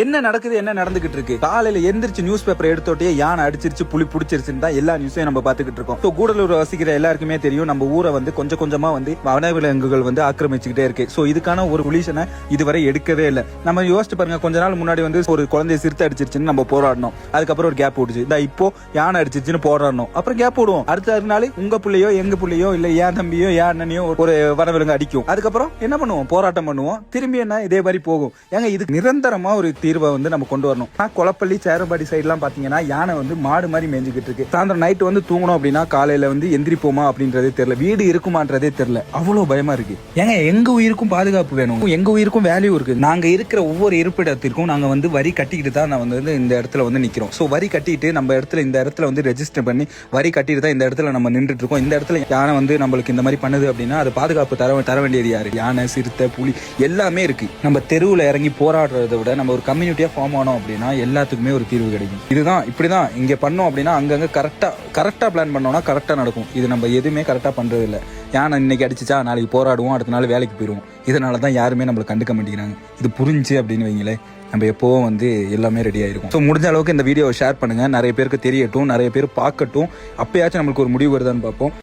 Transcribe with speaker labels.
Speaker 1: என்ன நடக்குது, என்ன நடந்துகிட்டு இருக்கு? காலையில எந்திரிச்சு நியூஸ் பேப்பர் எடுத்தோட்டே யானை அடிச்சிருச்சு, புலி பிடிச்சிருச்சுன்னு தான் எல்லா நியூஸையும் நம்ம பாத்துக்கிட்டு இருக்கோம். சோ கூடலூர் வசிக்கிற எல்லாருக்குமே தெரியும், நம்ம ஊரை வந்து கொஞ்சம் கொஞ்சமா வந்து வனவிலங்குகள் வந்து ஆக்கிரமிச்சுக்கிட்டே இருக்கு. சோ இதுக்கான ஒரு சொல்யூஷனை இதுவரை எடுக்கவே இல்லை. நம்ம யோசிச்சு பாருங்க, கொஞ்ச நாள் முன்னாடி வந்து ஒரு குழந்தைய சிறுத்தை அடிச்சிருச்சுன்னு நம்ம போராடணும். அதுக்கப்புறம் ஒரு கேப் விடுச்சு. இந்த இப்போ யானை அடிச்சிருச்சுன்னு போராடணும். அப்புறம் கேப் விடுவோம். அடுத்த நாள் உங்க புள்ளையோ எங்க புள்ளையோ இல்ல என் தம்பியோ என் அண்ணனையோ ஒரு வனவிலங்கு அடிக்கும். அதுக்கப்புறம் என்ன பண்ணுவோம்? போராட்டம் பண்ணுவோம். திரும்பி என்ன இதே மாதிரி போகும். ஏங்க இதுக்கு நிரந்தரமா ஒரு தீர்வை வந்து நம்ம கொண்டு வரணும். கொளப்பள்ளி சேரம்பாடி சைடு எல்லாம் பாத்தீங்கன்னா யானை வந்து மாடு மாதிரி மேய்ஞ்சுக்கிட்டு இருக்கு. சாயந்தரம் நைட்டு வந்து தூங்கணும் அப்படின்னா காலையில வந்து எந்திரிப்போமா அப்படின்றதே தெரியல, வீடு இருக்குமான்றதே தெரியல, அவ்வளவு பயமா இருக்கு. ஏங்க எங்க உயிருக்கும் பாதுகாப்பு வேணும், எங்க உயிருக்கும் வேல்யூ இருக்கு. நாங்க இருக்கிற ஒவ்வொரு இருப்பிடத்திற்கும் நாங்க வந்து வரி கட்டிக்கிட்டு தான் நான் வந்து இந்த இடத்துல வந்து நிக்கிறோம். சோ வரி கட்டிட்டு நம்ம இடத்துல இந்த இடத்துல வந்து ரெஜிஸ்டர் பண்ணி வரி கட்டிட்டு தான் இந்த இடத்துல நம்ம நின்றுட்டு இருக்கோம். இந்த இடத்துல யானை வந்து நம்மளுக்கு இந்த மாதிரி பண்ணுது அப்படின்னா அது பாதுகாப்பு தர வேண்டியது யாரு? யானை, சிறுத்தை, புலி எல்லாமே இருக்கு. நம்ம தெருவுல இறங்கி போராடுறதை விட நம்ம ஒரு கம்யூனிட்டியா ஃபார்ம் ஆனோம் அப்படின்னா எல்லாத்துக்குமே ஒரு தீர்வு கிடைக்கும். இதுதான் இப்படிதான் இங்க பண்ணோம் அப்படின்னா அங்கங்க கரெக்டா பிளான் பண்ணோம்னா கரெக்டா நடக்கும். இது நம்ம எதுவுமே கரெக்டா பண்றது இல்ல. யானை இன்னைக்கு அடிச்சுச்சா நாளைக்கு போராடுவோம், அடுத்த நாள் வேலைக்கு போயிடுவோம். இதனாலதான் யாருமே நம்மளை கண்டுக்க மாட்டேங்கிறாங்க. இது புரிஞ்சு அப்படின்னு வைங்களேன், நம்ம எப்போவும் வந்து எல்லாமே ரெடி ஆயிருக்கும். ஸோ முடிஞ்ச அளவுக்கு இந்த வீடியோவை ஷேர் பண்ணுங்க, நிறைய பேருக்கு தெரியட்டும், நிறைய பேர் பார்க்கட்டும். அப்பயாச்சும் நம்மளுக்கு ஒரு முடிவு வருதான்னு பார்ப்போம்.